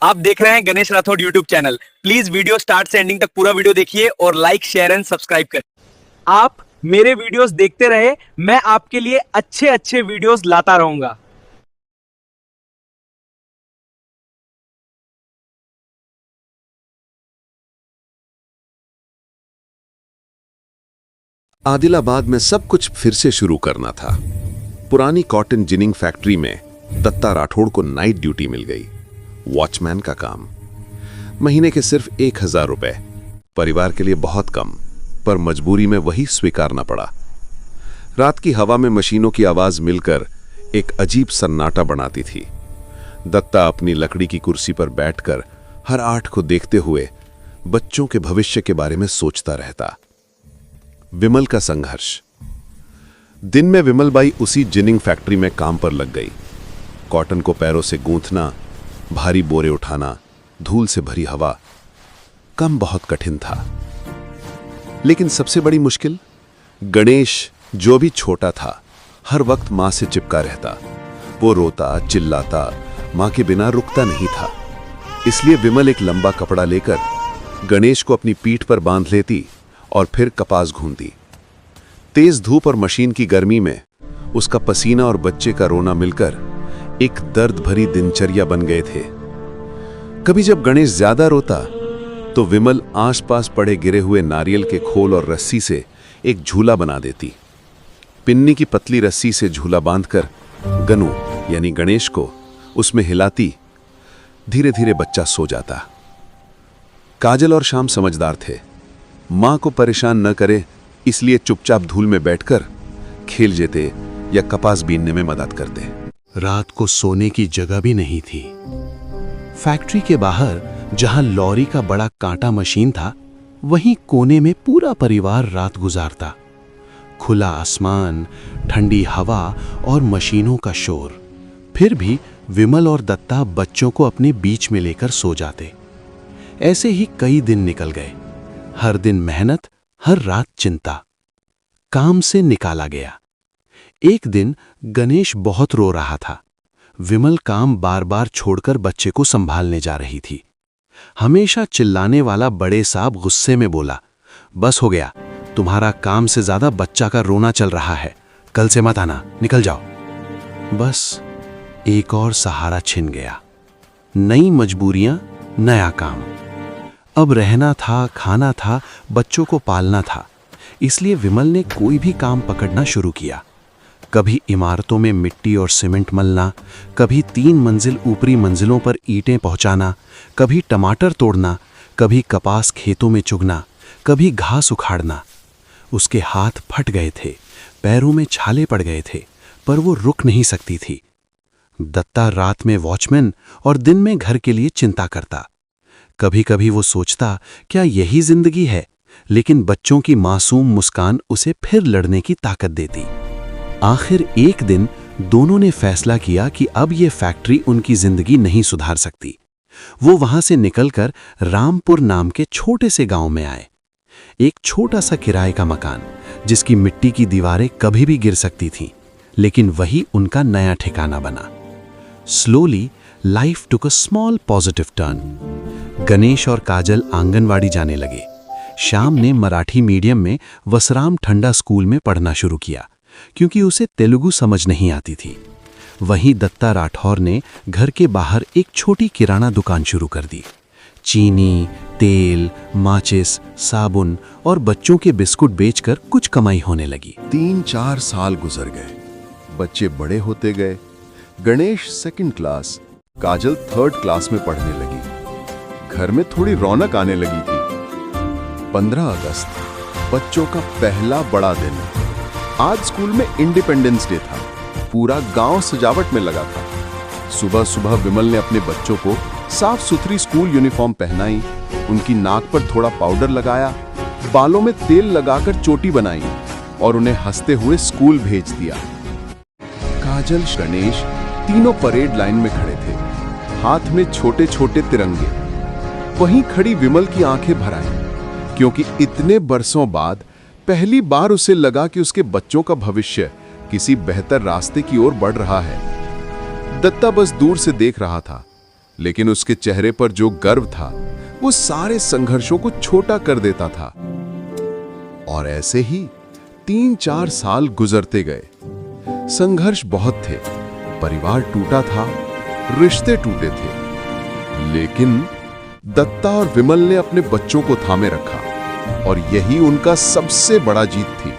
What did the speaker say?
आप देख रहे हैं Ganesh Rathore YouTube channel. Please video start से एंडिंग तक पूरा वीडियो देखिए और लाइक शेयर एंड सब्सक्राइब करें। आप मेरे वीडियोस देखते रहे, मैं आपके लिए अच्छे अच्छे वीडियोस लाता रहूंगा। आदिलाबाद में सब कुछ फिर से शुरू करना था। पुरानी कॉटन जिनिंग फैक्ट्री में दत्ता राठौड़ को नाइट ड्यूटी मिल गई, वॉचमैन का काम। महीने के सिर्फ 1000 रुपए, परिवार के लिए बहुत कम, पर मजबूरी में वही स्वीकारना पड़ा। रात की हवा में मशीनों की आवाज मिलकर एक अजीब सन्नाटा बनाती थी। दत्ता अपनी लकड़ी की कुर्सी पर बैठकर हर आठ को देखते हुए बच्चों के भविष्य के बारे में सोचता रहता। विमल का संघर्ष। दिन में विमलबाई उसी जिनिंग फैक्ट्री में काम पर लग गई। कॉटन को पैरों से गूंथना, भारी बोरे उठाना, धूल से भरी हवा, काम बहुत कठिन था। लेकिन सबसे बड़ी मुश्किल, गणेश जो भी छोटा था, हर वक्त मां से चिपका रहता। वो रोता चिल्लाता, मां के बिना रुकता नहीं था। इसलिए विमल एक लंबा कपड़ा लेकर गणेश को अपनी पीठ पर बांध लेती और फिर कपास घूमती। तेज धूप और मशीन की गर्मी में उसका पसीना और बच्चे का रोना मिलकर एक दर्द भरी दिनचर्या बन गए थे। कभी जब गणेश ज्यादा रोता तो विमल आसपास पड़े गिरे हुए नारियल के खोल और रस्सी से एक झूला बना देती। पिन्नी की पतली रस्सी से झूला बांधकर गनू यानी गणेश को उसमें हिलाती। धीरे धीरे बच्चा सो जाता। काजल और श्याम समझदार थे। मां को परेशान न करे इसलिए चुपचाप धूल में बैठकर खेल जेते या कपास बीनने में मदद करते। रात को सोने की जगह भी नहीं थी। फैक्ट्री के बाहर जहां लॉरी का बड़ा कांटा मशीन था, वहीं कोने में पूरा परिवार रात गुजारता। खुला आसमान, ठंडी हवा और मशीनों का शोर। फिर भी विमल और दत्ता बच्चों को अपने बीच में लेकर सो जाते। ऐसे ही कई दिन निकल गए। हर दिन मेहनत, हर रात चिंता। काम से निकाला गया। एक दिन गणेश बहुत रो रहा था। विमल काम बार बार छोड़कर बच्चे को संभालने जा रही थी। हमेशा चिल्लाने वाला बड़े साहब गुस्से में बोला, बस हो गया, तुम्हारा काम से ज्यादा बच्चा का रोना चल रहा है, कल से मत आना, निकल जाओ। बस एक और सहारा छिन गया। नई मजबूरियां, नया काम। अब रहना था, खाना था, बच्चों को पालना था। इसलिए विमल ने कोई भी काम पकड़ना शुरू किया। कभी इमारतों में मिट्टी और सीमेंट मलना, कभी 3 मंजिल ऊपरी मंजिलों पर ईंटें पहुंचाना, कभी टमाटर तोड़ना, कभी कपास खेतों में चुगना, कभी घास उखाड़ना। उसके हाथ फट गए थे, पैरों में छाले पड़ गए थे, पर वो रुक नहीं सकती थी। दत्ता रात में वॉचमैन और दिन में घर के लिए चिंता करता। कभी कभी वो सोचता, क्या यही जिंदगी है? लेकिन बच्चों की मासूम मुस्कान उसे फिर लड़ने की ताकत देती। आखिर एक दिन दोनों ने फैसला किया कि अब ये फैक्ट्री उनकी जिंदगी नहीं सुधार सकती। वो वहां से निकलकर रामपुर नाम के छोटे से गांव में आए। एक छोटा सा किराए का मकान, जिसकी मिट्टी की दीवारें कभी भी गिर सकती थीं, लेकिन वही उनका नया ठिकाना बना। Slowly life took a small positive turn. Ganesh और काजल आंगनवाड़ी जाने लगे। श्याम ने मराठी मीडियम में वसराम ठंडा स्कूल में पढ़ना शुरू किया, क्योंकि उसे तेलुगु समझ नहीं आती थी। वहीं दत्ता राठौर ने घर के बाहर एक छोटी किराना दुकान शुरू कर दी। चीनी, तेल, माचिस, साबुन और बच्चों के बिस्कुट बेचकर कुछ कमाई होने लगी। 3-4 साल गुजर गए। बच्चे बड़े होते गए। गणेश 2nd क्लास, काजल 3rd क्लास में पढ़ने लगी। घर में थोड़ी रौनक आने लगी थी। 15 अगस्त, बच्चों का पहला बड़ा दिन। आज स्कूल में इंडिपेंडेंस डे था। पूरा गांव सजावट में लगा था। सुबह सुबह विमल ने अपने बच्चों को साफ सुथरी स्कूल यूनिफॉर्म पहनाई, उनकी नाक पर थोड़ा पाउडर लगाया, बालों में तेल लगाकर चोटी बनाई और उन्हें हंसते हुए स्कूल भेज दिया। काजल, गणेश तीनों परेड लाइन में खड़े थे, हाथ में छोटे छोटे तिरंगे। वहीं खड़ी विमल की आंखें भर आईं, क्योंकि इतने बरसों बाद पहली बार उसे लगा कि उसके बच्चों का भविष्य किसी बेहतर रास्ते की ओर बढ़ रहा है। दत्ता बस दूर से देख रहा था, लेकिन उसके चेहरे पर जो गर्व था वो सारे संघर्षों को छोटा कर देता था। और ऐसे ही 3-4 साल गुजरते गए। संघर्ष बहुत थे, परिवार टूटा था, रिश्ते टूटे थे, लेकिन दत्ता और विमल ने अपने बच्चों को थामे रखा और यही उनका सबसे बड़ा जीत थी।